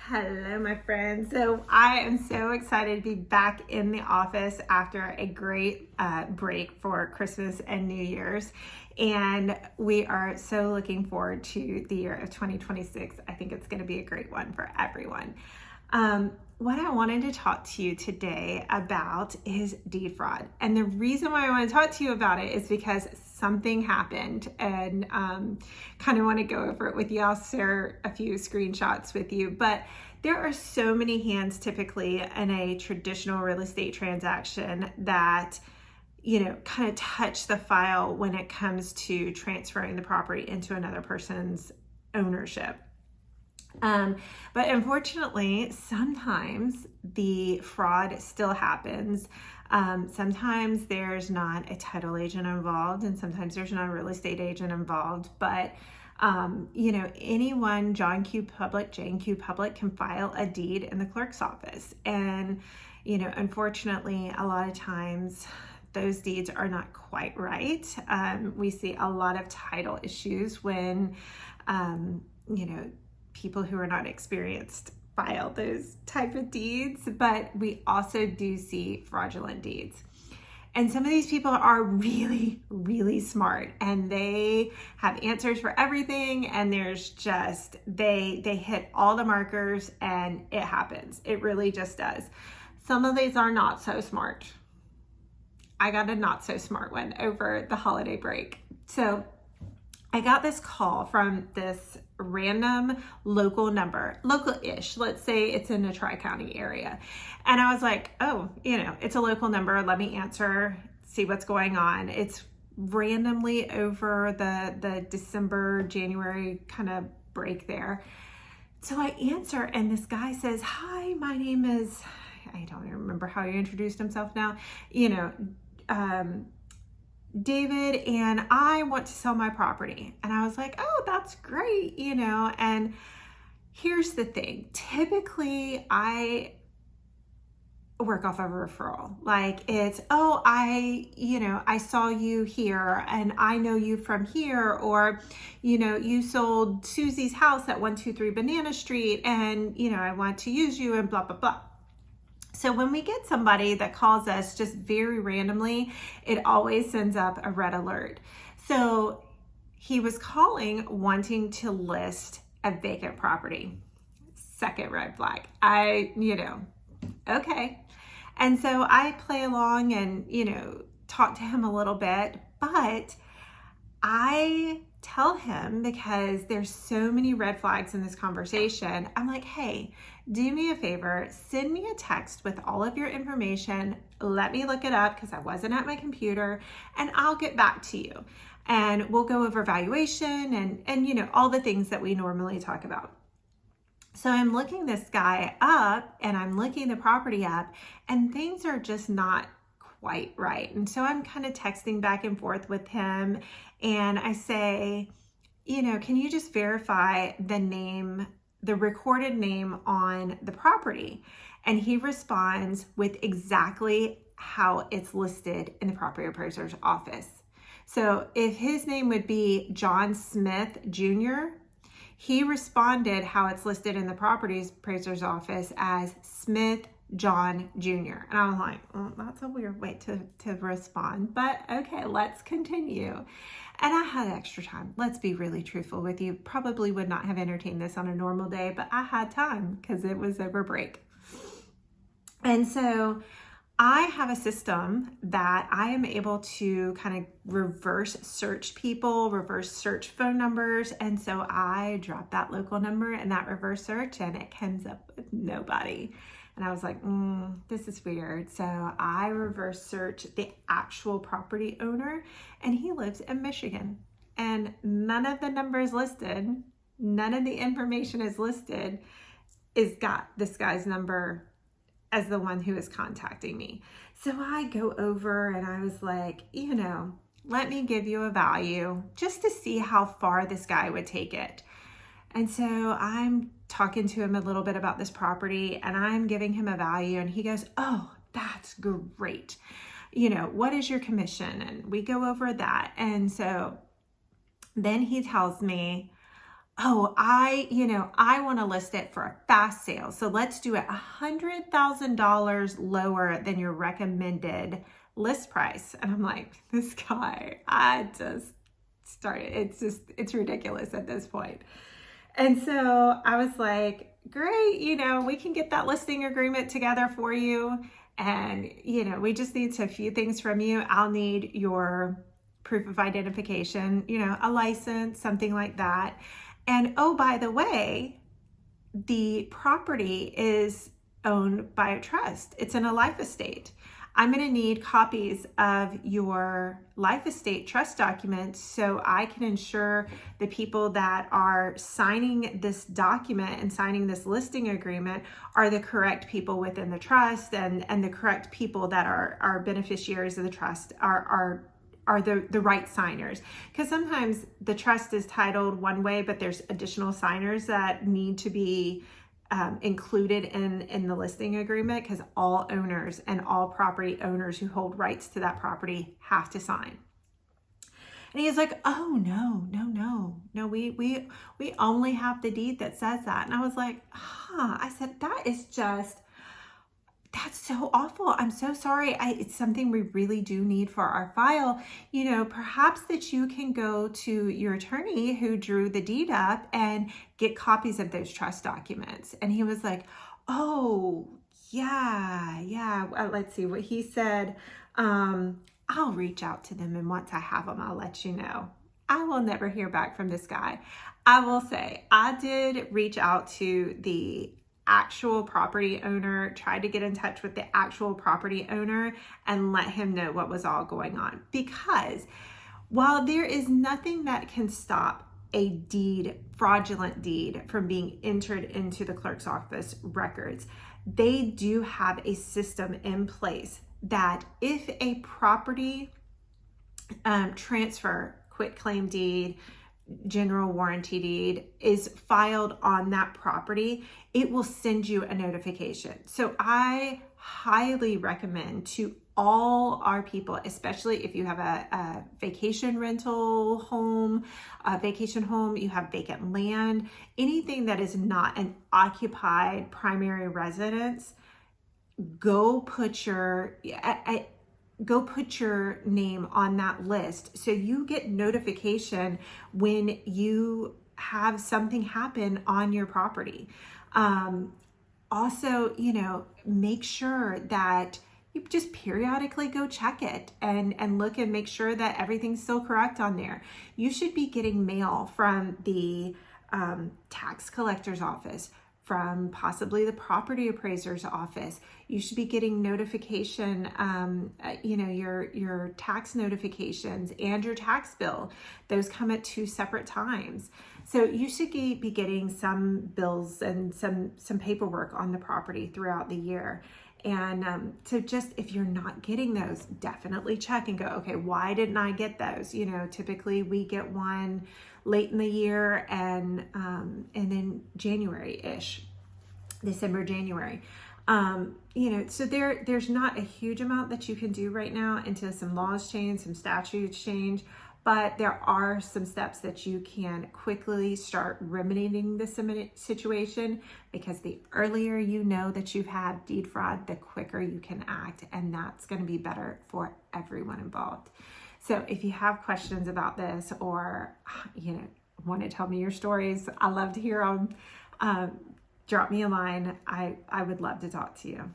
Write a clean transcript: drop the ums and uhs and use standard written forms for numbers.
Hello, my friends. So I am so excited to be back in the office after a great break for Christmas and New Year's. And we are so looking forward to the year of 2026. I think it's going to be a great one for everyone. What I wanted to talk to you today about is deed fraud. And the reason why I want to talk to you about it is because something happened, and kind of want to go over it with you. I'll share a few screenshots with you, but there are so many hands typically in a traditional real estate transaction that kind of touch the file when it comes to transferring the property into another person's ownership. But unfortunately, sometimes the fraud still happens. Sometimes there's not a title agent involved, and sometimes there's not a real estate agent involved. But anyone, John Q. Public, Jane Q. Public, can file a deed in the clerk's office. And unfortunately, a lot of times those deeds are not quite right. We see a lot of title issues when people who are not experienced file those type of deeds, but we also do see fraudulent deeds. And some of these people are really, really smart, and they have answers for everything, and there's just, they hit all the markers and it happens. It really just does. Some of these are not so smart. I got a not so smart one over the holiday break. So I got this call from this random local number, local-ish, let's say it's in a Tri-County area. And I was like, oh, it's a local number. Let me answer, see what's going on. It's randomly over the December, January kind of break there. So I answer, and this guy says, hi, my name is, I don't even remember how he introduced himself now, David, and I want to sell my property. And I was like, oh, that's great, and here's the thing. Typically, I work off of a referral. Like it's, oh, I saw you here and I know you from here, or, you sold Susie's house at 123 Banana Street and, I want to use you and blah, blah, blah. So when we get somebody that calls us just very randomly, it always sends up a red alert. So he was calling wanting to list a vacant property. Second red flag. Okay. And so I play along and, talk to him a little bit, but I tell him, because there's so many red flags in this conversation, I'm like, hey, do me a favor, send me a text with all of your information. Let me look it up because I wasn't at my computer, and I'll get back to you. And we'll go over valuation and all the things that we normally talk about. So I'm looking this guy up and I'm looking the property up, and things are just not quite right. And so I'm kind of texting back and forth with him, and I say, can you just verify the name, the recorded name on the property? And he responds with exactly how it's listed in the property appraiser's office. So if his name would be John Smith Jr., he responded how it's listed in the property appraiser's office as Smith John Jr. And I was like, oh, that's a weird way to respond, but okay, let's continue. And I had extra time. Let's be really truthful with you. Probably would not have entertained this on a normal day, but I had time because it was over break. And so I have a system that I am able to kind of reverse search people, reverse search phone numbers. And so I dropped that local number in that reverse search, and it comes up with nobody. And I was like, this is weird. So I reverse searched the actual property owner, and he lives in Michigan. And none of the numbers listed, none of the information is listed, is got this guy's number as the one who is contacting me. So I go over and I was like, let me give you a value just to see how far this guy would take it. And so I'm talking to him a little bit about this property, and I'm giving him a value, and he goes, oh, that's great. What is your commission? And we go over that. And so then he tells me, oh, I want to list it for a fast sale. So let's do it $100,000 lower than your recommended list price. And I'm like, this guy, I just started, it's ridiculous at this point. And so I was like, great, we can get that listing agreement together for you. And, we just need a few things from you. I'll need your proof of identification, a license, something like that. And oh, by the way, the property is owned by a trust. It's in a life estate. I'm going to need copies of your life estate trust documents so I can ensure the people that are signing this document and signing this listing agreement are the correct people within the trust, and the correct people that are beneficiaries of the trust are the right signers. Because sometimes the trust is titled one way, but there's additional signers that need to be included in the listing agreement, because all owners and all property owners who hold rights to that property have to sign. And he's like, oh, no, we only have the deed that says that. And I was like, I said, that's so awful. I'm so sorry. It's something we really do need for our file. Perhaps that you can go to your attorney who drew the deed up and get copies of those trust documents. And he was like, oh, yeah. Let's see what he said. I'll reach out to them, and once I have them, I'll let you know. I will never hear back from this guy. I will say I did reach out to the actual property owner, tried to get in touch with the actual property owner and let him know what was all going on. Because while there is nothing that can stop a fraudulent deed from being entered into the clerk's office records, they do have a system in place that if a property transfer, quitclaim deed, general warranty deed is filed on that property, it will send you a notification. So I highly recommend to all our people, especially if you have a vacation rental home, a vacation home, you have vacant land, anything that is not an occupied primary residence, go put your name on that list so you get notification when you have something happen on your property. Also, make sure that you just periodically go check it and look and make sure that everything's still correct on there. You should be getting mail from the tax collector's office, from possibly the property appraiser's office. You should be getting notification, your tax notifications and your tax bill. Those come at 2 separate times. So you should be getting some bills and some paperwork on the property throughout the year. And so just if you're not getting those, definitely check and go, okay, why didn't I get those? Typically we get one late in the year and then January-ish, December, January. So there's not a huge amount that you can do right now until some laws change, some statutes change, but there are some steps that you can quickly start remedying the situation, because the earlier you know that you've had deed fraud, the quicker you can act, and that's going to be better for everyone involved. So if you have questions about this, or want to tell me your stories, I love to hear them. Drop me a line. I would love to talk to you.